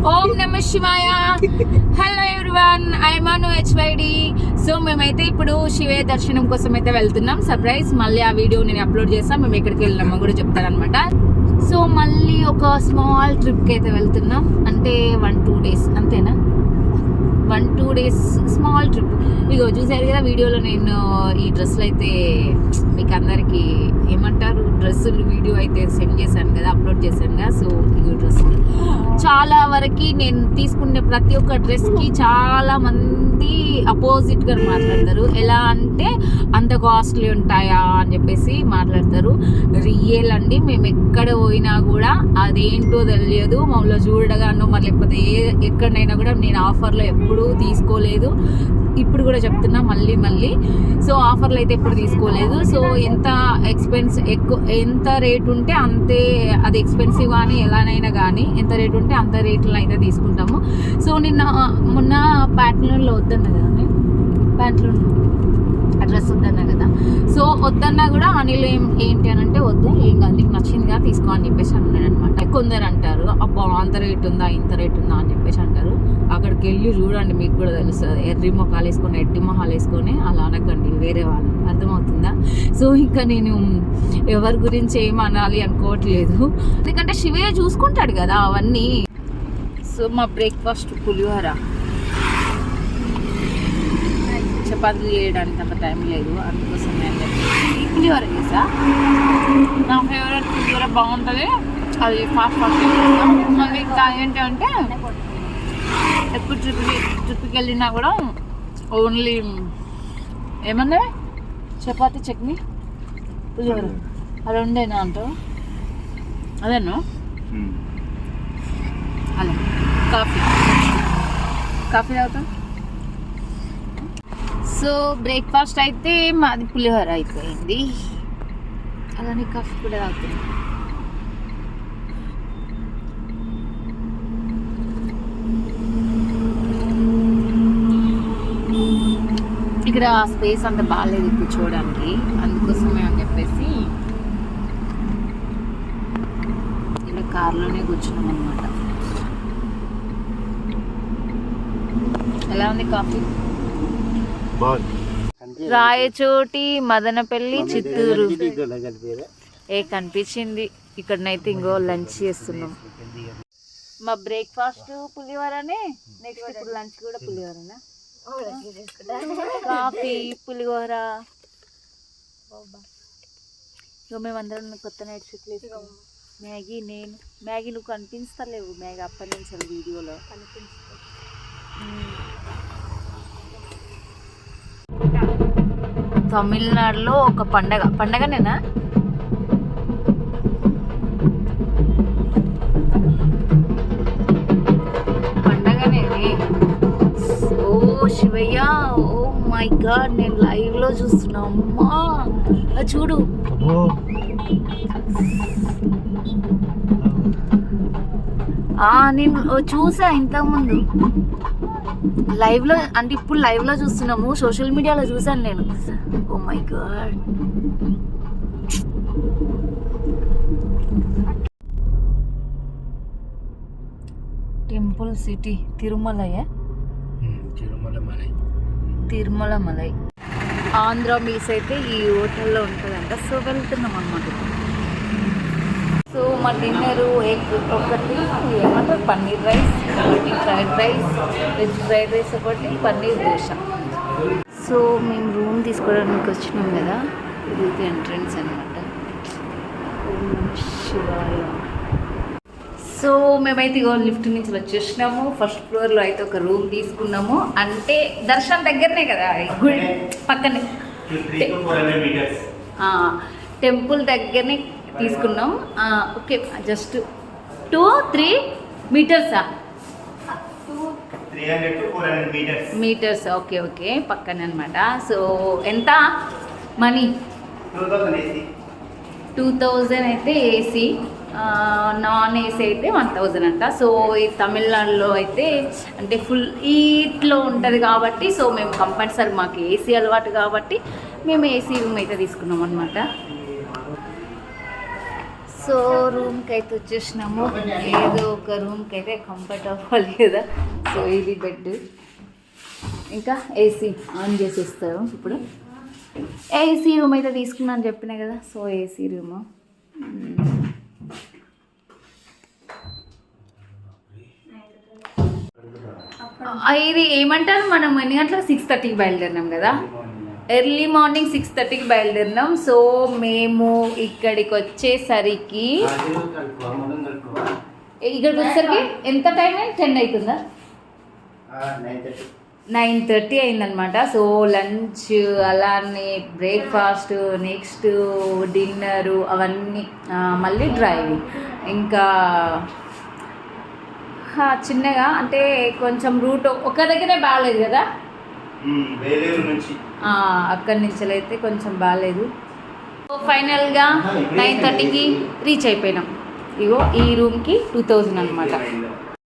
ఓం నమ శివాయ. Hello everyone, I am Anu HYD. So మేమైతే ఇప్పుడు శివయ్య దర్శనం కోసం అయితే వెళ్తున్నాం. సర్ప్రైజ్, మళ్ళీ ఆ వీడియో నేను అప్లోడ్ చేస్తాం. మేము ఎక్కడికి వెళ్ళినామో కూడా చెప్తారనమాట. సో మళ్ళీ ఒక స్మాల్ ట్రిప్కి అయితే వెళ్తున్నాం. అంటే 1-2 days అంతేనా, 1-2 days స్మాల్ ట్రిప్. ఇగో చూసారు కదా వీడియోలో, నేను ఈ డ్రెస్సులు అయితే మీకు అందరికీ ఏమంటారు, డ్రెస్సులు వీడియో అయితే సెండ్ చేశాను కదా, అప్లోడ్ చేశాను కదా. సో ఇగో డ్రెస్సులు చాలా వరకు నేను తీసుకునే ప్రతి ఒక్క డ్రెస్కి చాలా మంది అపోజిట్గా మాట్లాడతారు. ఎలా అంటే అంత కాస్ట్లీ ఉంటాయా అని చెప్పేసి మాట్లాడతారు. రియల్ అండి, మేము ఎక్కడ పోయినా కూడా అదేంటో తెలియదు. మమ్మల్ని చూడగానో మరి లేకపోతే ఎక్కడైనా కూడా నేను ఆఫర్లో ఎప్పుడూ తీసుకోలేదు. ఇప్పుడు కూడా చెప్తున్నా మళ్ళీ. సో ఆఫర్లు అయితే ఎప్పుడు తీసుకోలేదు. సో ఎంత ఎంత రేట్ ఉంటే అంతే, అది ఎక్స్పెన్సివ్ కానీ ఎలానైనా కానీ ఎంత రేట్ ఉంటే అంత రేట్లో అయితే తీసుకుంటాము. సో మొన్న ప్యాంట్లూన్లో వద్దన్నా కదా, ప్యాంట్లూన్ అడ్రస్ వద్దన్నా కదా. సో వద్దన్నా కూడా అనిల్ ఏంటి అని అంటే, వద్దు ఏం కాదు నీకు నచ్చిందిగా తీసుకో అని చెప్పేసి అన్నాడు అనమాట. కొందరు అంటారు అబ్బా అంత రేట్ ఉందా ఇంత రేట్ ఉందా అని చెప్పేసి అంటారు. అక్కడికి వెళ్ళి చూడండి, మీకు కూడా తెలుస్తుంది. ఎర్రి మొహాలు వేసుకొని ఎడ్డి మొహాలు వేసుకొని అలా అనకండి వేరే వాళ్ళు, అర్థమవుతుందా? సో ఇంకా నేను ఎవరి గురించి ఏమనాలి అనుకోవట్లేదు, ఎందుకంటే శివయ్య చూసుకుంటాడు కదా అవన్నీ. సో మా బ్రేక్ఫాస్ట్ పులిహోర, చపాతీలు చేయడానికి అంత టైం లేదు, అందుకోసం నేను పులిహోర చేసా. నా ఫేవరెట్ పులిహోర బాగుంటుంది, అది ఫాస్ట్ మళ్ళీ ఇంకా ఏంటంటే ఎప్పుడు ట్రిప్కి వెళ్ళినా కూడా ఓన్లీ ఏమన్నా చపాతీ చట్నీ పులిహోర అది ఉండేనా అంటావు, అదేనా? అలా కాఫీ తాగుతాం. సో బ్రేక్ఫాస్ట్ అయితే మాది పులిహోర అయిపోయింది, అలానే కాఫీ కూడా తాగుతుంది. ఇక్కడ స్పేస్ అంత బాగాలేదు కూర్చోవడానికి, అందుకోసమే అని చెప్పేసి ఇక్కడ కార్లోనే కూర్చున్నాం అనమాట. ఎలా ఉంది కాఫీ? రాయచోటి, మదనపల్లి, చిత్తూరు కనిపించింది. ఇక్కడనైతే ఇంకో లంచ్ చేస్తున్నాం. మా బ్రేక్ఫాస్ట్ పులిహోరనే, నెక్స్ట్ ఇప్పుడు లంచ్ కూడా పులిహోరనా, కాఫీ పులిహోర. ఇక మేమందరం కొత్త నైట్ షూట్లు వేసుకున్నాం. మ్యాగీ నువ్వు కనిపిస్తలేవు. మ్యాగీ అప్పటి నుంచి వీడియోలో తమిళనాడులో ఒక పండగనేనా శివయ్య. ఓ మై గాడ్, నేను లైవ్ లో చూస్తున్నా. అమ్మా చూడు, నేను చూసా ఇంతకుముందు లైవ్ లో, అంటే ఇప్పుడు లైవ్ లో చూస్తున్నాము. సోషల్ మీడియాలో చూసాను నేను. Oh my god, temple city తిరుమలయే, తిరుమల మలై. ఆంధ్ర మీస్ అయితే ఈ హోటల్లో ఉంటుందంట. సో వెళ్తున్నాం అన్నమాట. సో మా డిన్నరు ఎగ్ ఒకటి, ఏమంటారు పన్నీర్ రైస్ ఒకటి, fried rice, veg fried rice ఒకటి, పన్నీర్ దోశ. సో మేము రూమ్ తీసుకోవడానికి వచ్చినాం కదా, ఇది ఎంట్రన్స్ అనమాట. ఓం నమః శివాయ. సో మేమైతే ఇగో లిఫ్ట్ నుంచి వచ్చేసినాము. ఫస్ట్ ఫ్లోర్లో అయితే ఒక రూమ్ తీసుకున్నాము. అంటే దర్శనం దగ్గరనే కదా, గుడి పక్కనే, టెంపుల్ దగ్గరనే తీసుకున్నాం. ఓకే, జస్ట్ 2-3 మీటర్సా, 300 ఓకే పక్కనే అనమాట. సో ఎంత మనీ? 2000 అయితే ఏసీ, నాన్ ఏసీ అయితే 1000 అంట. సో ఈ తమిళనాడులో అయితే అంటే ఫుల్ ఈట్లో ఉంటుంది కాబట్టి, సో మేము కంపల్సరీ మాకు ఏసీ అలవాటు కాబట్టి మేము ఏసీ రూమ్ అయితే తీసుకున్నాం అనమాట. సో సో రూమ్కి అయితే వచ్చేసినాము. ఏదో ఒక రూమ్కి అయితే కంఫర్ట్ అవ్వాలి కదా. సో ఇది బెడ్, ఇంకా ఏసీ ఆన్ చేసేస్తారు. ఇప్పుడు ఏసీ రూమ్ అయితే తీసుకున్నాను చెప్పినా కదా. సో ఏసీ రూము ఇది ఏమంటారు, మనం ఎన్ని గంటలకు 6:30కి బయలుదేరినాం కదా. ఎర్లీ మార్నింగ్ 6:30కి బయలుదేరినాం. సో మేము ఇక్కడికి వచ్చేసరికి ఎంత టైం అయింది? 10 అవుతుందా? 9:30 అయిందనమాట. సో లంచ్, అలానే బ్రేక్ఫాస్ట్, నెక్స్ట్ డిన్నరు, అవన్నీ మళ్ళీ డ్రైవింగ్. ఇంకా చిన్నగా అంటే కొంచెం రూట్ ఒక దగ్గరే బాగాలేదు కదా, అక్కడి నుంచి అయితే కొంచెం బాగాలేదు. సో ఫైనల్గా 9:30కి రీచ్ అయిపోయినాం. ఇగో ఈ రూమ్కి 2000 అనమాట.